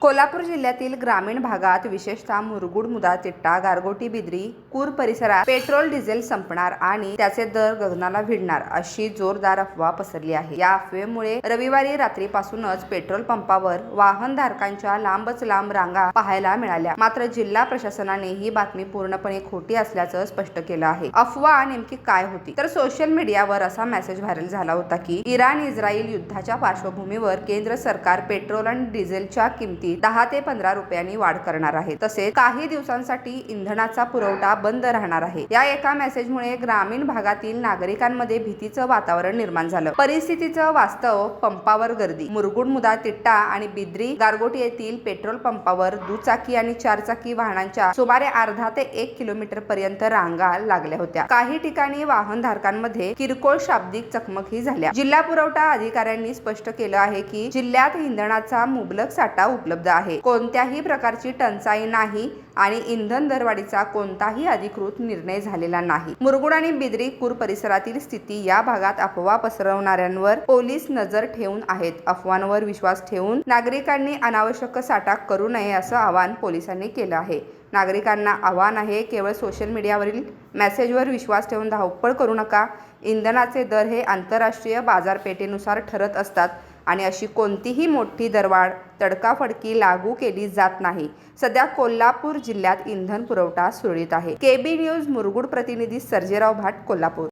कोल्हापूर जिल्ह्यातील ग्रामीण भागात विशेषतः मुरगुड, मुदातिट्टा, गारगोटी, बिद्री, कूर परिसरात पेट्रोल डिझेल संपणार आणि त्याचे दर गगनाला भिडणार अशी जोरदार अफवा पसरली आहे। या अफवेमुळे रविवारी रात्रीपासूनच पेट्रोल पंपावर वाहनधारकांच्या लांबच लांब रांगा पाहायला मिळाल्या। मात्र जिल्हा प्रशासनाने ही बातमी पूर्णपणे खोटी असल्याचं स्पष्ट केलं आहे। अफवा नेमकी काय होती तर सोशल मीडियावर असा मेसेज व्हायरल झाला होता की इराण-इस्रायल युद्धाच्या पार्श्वभूमीवर केंद्र सरकार पेट्रोल आणि डिझेलच्या किमती 10 ते 15 रुपयांनी वाढ करणार आहे। तसेच काही दिवसांसाठी इंधनाचा पुरवठा बंद राहणार आहे। या एका मेसेजमुळे ग्रामीण भागातील नागरिकांमध्ये भीतीचं वातावरण निर्माण झालं। परिस्थितीचं वास्तव पंपावर गर्दी। मुरगुड, मुदातिट्टा आणि बिद्री, गारगोटी येथील पेट्रोल पंपावर दुचाकी आणि चारचाकी वाहनांच्या सुमारे अर्धा ते 1 किलोमीटर पर्यंत रांगा लागल्या होत्या। काही ठिकाणी वाहनधारकांमध्ये किरकोळ शाब्दिक चकमकही झाल्या। जिल्हा पुरवठा अधिकाऱ्यांनी स्पष्ट केलं आहे की जिल्ह्यात इंधनाचा मुबलक साठा उपलब्ध आहे। कोणत्याही प्रकारची टंचाई नाही आणि इंधन दरवाढीचा कोणताही अधिकृत निर्णय झालेला नाही। मुरगुड आणि बिद्री कूर परिसरातील स्थिती या भागात अफवा पसरवणाऱ्यांवर पोलीस नजर ठेवून आहेत। अफवांवर विश्वास ठेवून नागरिकांनी अनावश्यक साठा करू नये असं आवाहन पोलिसांनी केलं आहे। नागरिकांना आव्हान आहे, केवळ सोशल मीडियावरील मेसेजवर विश्वास ठेवून धावपळ करू नका। इंधनाचे दर हे आंतरराष्ट्रीय बाजारपेठेनुसार ठरत असतात आणि अशी कोणतीही मोठी दरवाढ तडकाफडकी लागू केली जात नाही। सध्या कोल्हापूर जिल्ह्यात इंधन पुरवठा सुरळीत आहे। KB न्यूज मुरगुड प्रतिनिधी सर्जेराव भाट, कोल्हापूर।